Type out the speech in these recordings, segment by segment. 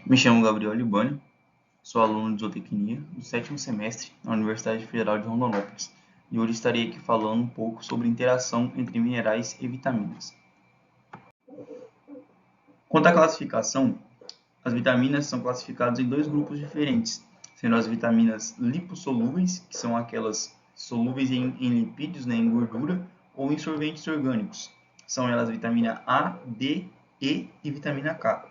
Me chamo Gabriel Libânio, sou aluno de zootecnia do 7º semestre na Universidade Federal de Rondonópolis e hoje estarei aqui falando um pouco sobre interação entre minerais e vitaminas. Quanto à classificação, as vitaminas são classificadas em dois grupos diferentes, sendo as vitaminas lipossolúveis, que são aquelas solúveis em lipídios, em gordura, ou em solventes orgânicos. São elas vitamina A, D, E e vitamina K.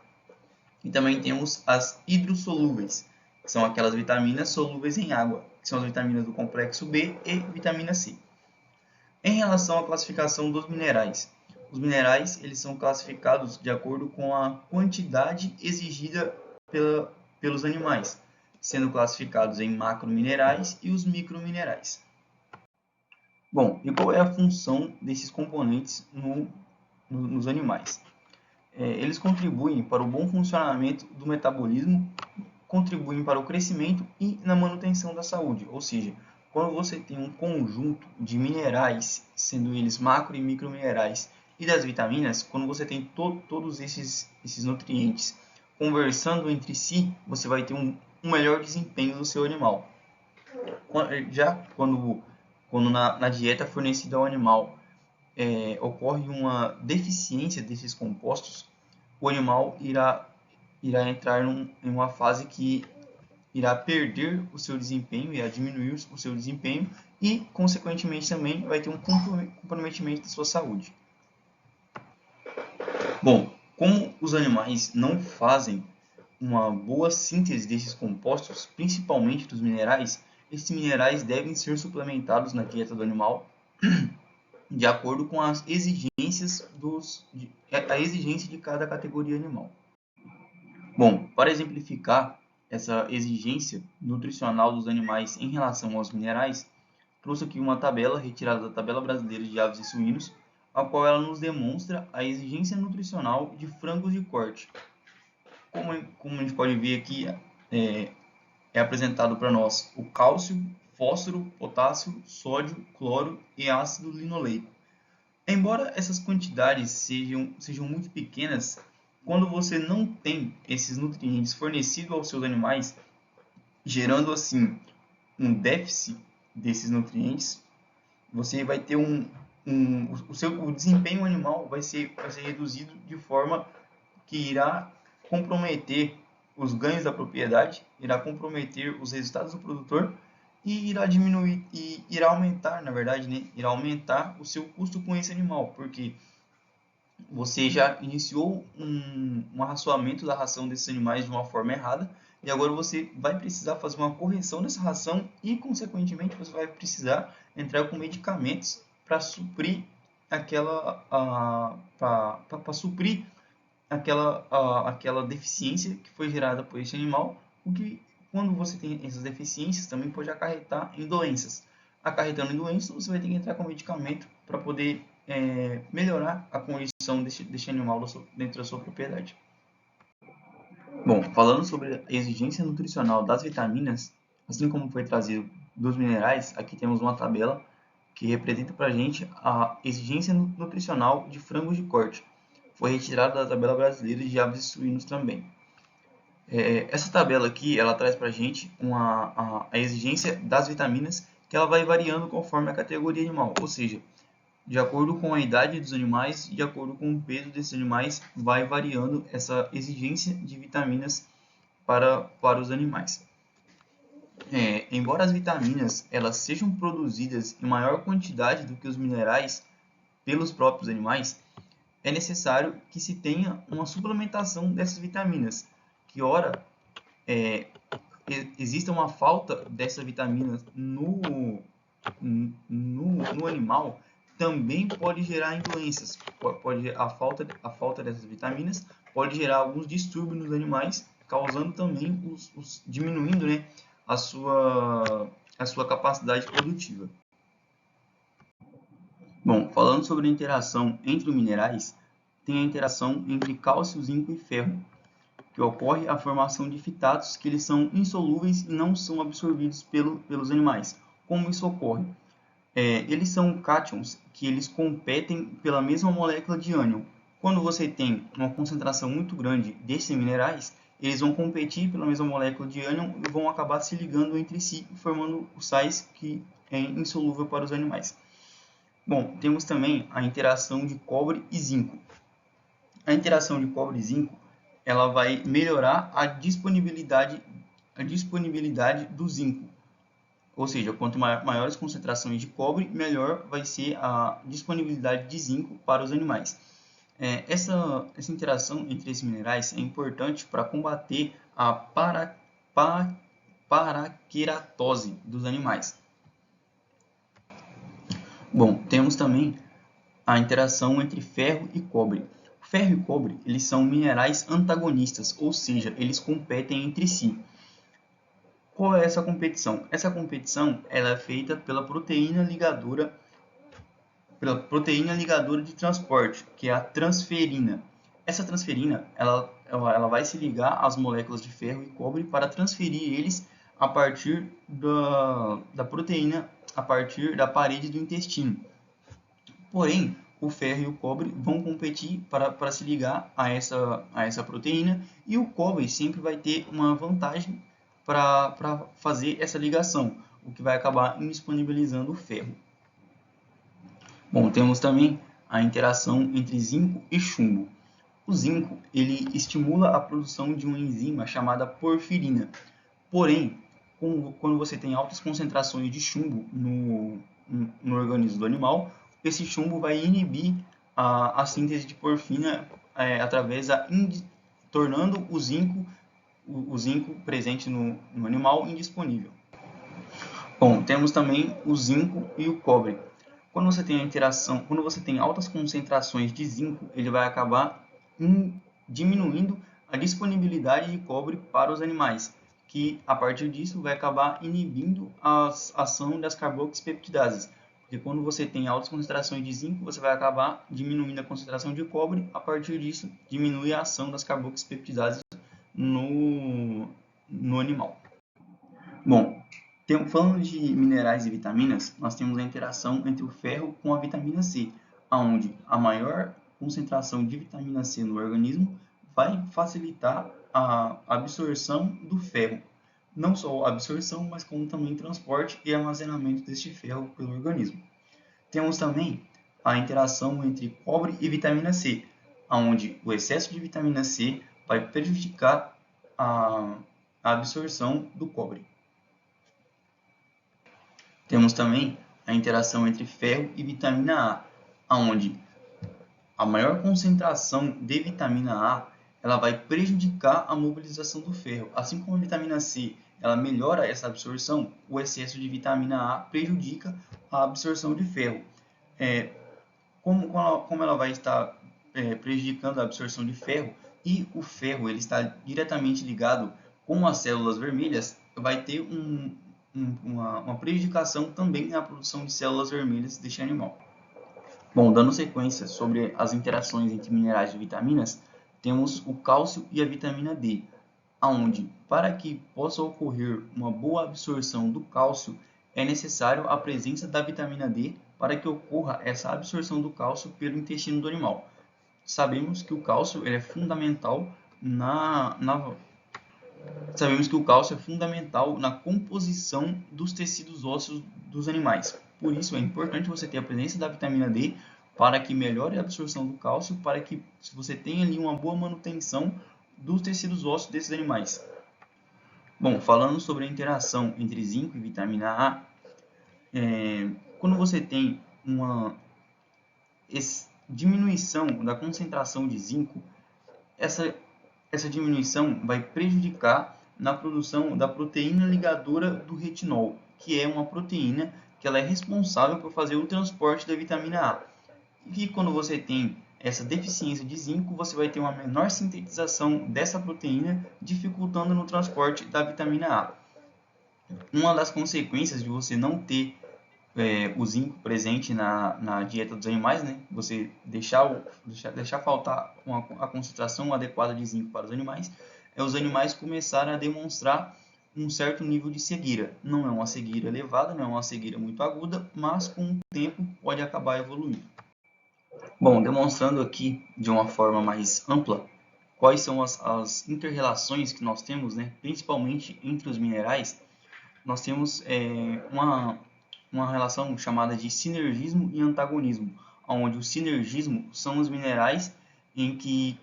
E também temos as hidrossolúveis, que são aquelas vitaminas solúveis em água, que são as vitaminas do complexo B e vitamina C. Em relação à classificação dos minerais, os minerais eles são classificados de acordo com a quantidade exigida pelos animais, sendo classificados em macrominerais e os microminerais. Bom, e qual é a função desses componentes nos animais? Eles contribuem para o bom funcionamento do metabolismo, contribuem para o crescimento e na manutenção da saúde. Ou seja, quando você tem um conjunto de minerais, sendo eles macro e microminerais, e das vitaminas, quando você tem todos esses nutrientes conversando entre si, você vai ter um melhor desempenho do seu animal. Já quando na dieta fornecida ao animal ocorre uma deficiência desses compostos, o animal irá entrar em uma fase que irá perder o seu desempenho, irá diminuir o seu desempenho e, consequentemente, também vai ter um comprometimento da sua saúde. Bom, como os animais não fazem uma boa síntese desses compostos, principalmente dos minerais, esses minerais devem ser suplementados na dieta do animal de acordo com as exigências a exigência de cada categoria animal. Bom, para exemplificar essa exigência nutricional dos animais em relação aos minerais, trouxe aqui uma tabela retirada da Tabela Brasileira de Aves e Suínos, a qual ela nos demonstra a exigência nutricional de frangos de corte. Como a gente pode ver aqui, é apresentado para nós o cálcio, fósforo, potássio, sódio, cloro e ácido linoleico. Embora essas quantidades sejam muito pequenas, quando você não tem esses nutrientes fornecidos aos seus animais, gerando assim um déficit desses nutrientes, você vai ter o desempenho animal vai ser reduzido de forma que irá comprometer os ganhos da propriedade, irá comprometer os resultados do produtor e irá diminuir e irá aumentar, na verdade, irá aumentar o seu custo com esse animal, porque você já iniciou um arraçoamento da ração desses animais de uma forma errada e agora você vai precisar fazer uma correção dessa ração e, consequentemente, você vai precisar entrar com medicamentos para suprir aquela deficiência que foi gerada por esse animal, o que, quando você tem essas deficiências, também pode acarretar em doenças. Acarretando em doenças, você vai ter que entrar com medicamento para poder melhorar a condição deste animal dentro da sua propriedade. Bom, falando sobre a exigência nutricional das vitaminas, assim como foi trazido dos minerais, aqui temos uma tabela que representa para a gente a exigência nutricional de frangos de corte. Foi retirada da Tabela Brasileira de Aves e Suínos também. Essa tabela aqui, ela traz para a gente a exigência das vitaminas, que ela vai variando conforme a categoria animal, ou seja, de acordo com a idade dos animais, de acordo com o peso desses animais, vai variando essa exigência de vitaminas para os animais. Embora as vitaminas elas sejam produzidas em maior quantidade do que os minerais pelos próprios animais, é necessário que se tenha uma suplementação dessas vitaminas, que ora exista uma falta dessa vitamina no animal, também pode gerar doenças. A falta dessas vitaminas pode gerar alguns distúrbios nos animais, causando também diminuindo, a sua capacidade produtiva. Bom, falando sobre a interação entre os minerais, tem a interação entre cálcio, zinco e ferro, que ocorre a formação de fitatos que eles são insolúveis e não são absorvidos pelos animais. Como isso ocorre? Eles são cátions que eles competem pela mesma molécula de ânion. Quando você tem uma concentração muito grande desses minerais, eles vão competir pela mesma molécula de ânion e vão acabar se ligando entre si, formando os sais que é insolúvel para os animais. Bom, temos também a interação de cobre e zinco. A interação de cobre e zinco, ela vai melhorar a disponibilidade do zinco. Ou seja, quanto maiores concentrações de cobre, melhor vai ser a disponibilidade de zinco para os animais. Essa interação entre esses minerais é importante para combater a paraqueratose dos animais. Bom, temos também a interação entre ferro e cobre. O ferro e cobre, eles são minerais antagonistas, ou seja, eles competem entre si. Qual é essa competição? Essa competição ela é feita pela proteína ligadora de transporte, que é a transferina. Essa transferina ela vai se ligar às moléculas de ferro e cobre para transferir eles a partir da proteína, a partir da parede do intestino. Porém, o ferro e o cobre vão competir para se ligar a essa proteína, e o cobre sempre vai ter uma vantagem para fazer essa ligação, o que vai acabar indisponibilizando o ferro. Bom, temos também a interação entre zinco e chumbo. O zinco ele estimula a produção de uma enzima chamada porfirina. Porém, quando você tem altas concentrações de chumbo no organismo do animal, esse chumbo vai inibir a síntese de porfina tornando o zinco presente no animal indisponível. Bom, temos também o zinco e o cobre. Quando você tem altas concentrações de zinco, ele vai acabar diminuindo a disponibilidade de cobre para os animais, que a partir disso vai acabar inibindo a ação das carboxipeptidases. Porque quando você tem altas concentrações de zinco, você vai acabar diminuindo a concentração de cobre, a partir disso diminui a ação das carboxipeptidases no animal. Bom, falando de minerais e vitaminas, nós temos a interação entre o ferro com a vitamina C, onde a maior concentração de vitamina C no organismo vai facilitar a absorção do ferro. Não só a absorção, mas como também transporte e armazenamento deste ferro pelo organismo. Temos também a interação entre cobre e vitamina C, onde o excesso de vitamina C vai prejudicar a absorção do cobre. Temos também a interação entre ferro e vitamina A, onde a maior concentração de vitamina A ela vai prejudicar a mobilização do ferro. Assim como a vitamina C ela melhora essa absorção, o excesso de vitamina A prejudica a absorção de ferro. Como ela vai estar prejudicando a absorção de ferro, e o ferro ele está diretamente ligado com as células vermelhas, vai ter uma prejudicação também na produção de células vermelhas deste animal. Bom, dando sequência sobre as interações entre minerais e vitaminas, temos o cálcio e a vitamina D, onde, para que possa ocorrer uma boa absorção do cálcio, é necessário a presença da vitamina D para que ocorra essa absorção do cálcio pelo intestino do animal. Sabemos que o cálcio é fundamental na composição dos tecidos ósseos dos animais. Por isso, é importante você ter a presença da vitamina D para que melhore a absorção do cálcio, para que você tenha ali uma boa manutenção dos tecidos ósseos desses animais. Bom, falando sobre a interação entre zinco e vitamina A, quando você tem uma diminuição da concentração de zinco, essa diminuição vai prejudicar na produção da proteína ligadora do retinol, que é uma proteína que ela é responsável por fazer o transporte da vitamina A. E quando você tem essa deficiência de zinco, você vai ter uma menor sintetização dessa proteína, dificultando no transporte da vitamina A. Uma das consequências de você não ter o zinco presente na dieta dos animais, né? Você deixar faltar a concentração adequada de zinco para os animais, os animais começarem a demonstrar um certo nível de cegueira. Não é uma cegueira elevada, não é uma cegueira muito aguda, mas com o tempo pode acabar evoluindo. Bom, demonstrando aqui de uma forma mais ampla, quais são as inter-relações que nós temos, né, principalmente entre os minerais, nós temos uma relação chamada de sinergismo e antagonismo, onde o sinergismo são os minerais em que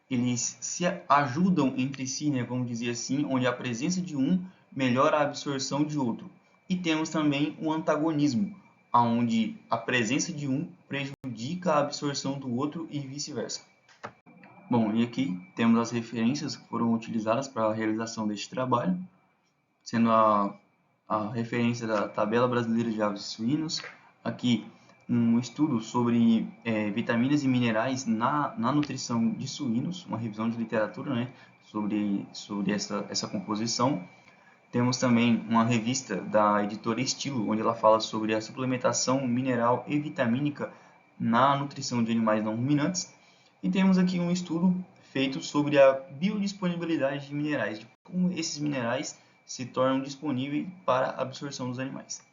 eles se ajudam entre si, né, vamos dizer assim, onde a presença de um melhora a absorção de outro. E temos também o antagonismo, onde a presença de um prejudica a absorção do outro e vice-versa. Bom, e aqui temos as referências que foram utilizadas para a realização deste trabalho, sendo a referência da Tabela Brasileira de Aves e Suínos, aqui um estudo sobre vitaminas e minerais na nutrição de suínos, uma revisão de literatura, né, sobre essa composição. Temos também uma revista da editora Estilo, onde ela fala sobre a suplementação mineral e vitamínica na nutrição de animais não ruminantes. E temos aqui um estudo feito sobre a biodisponibilidade de minerais, de como esses minerais se tornam disponíveis para a absorção dos animais.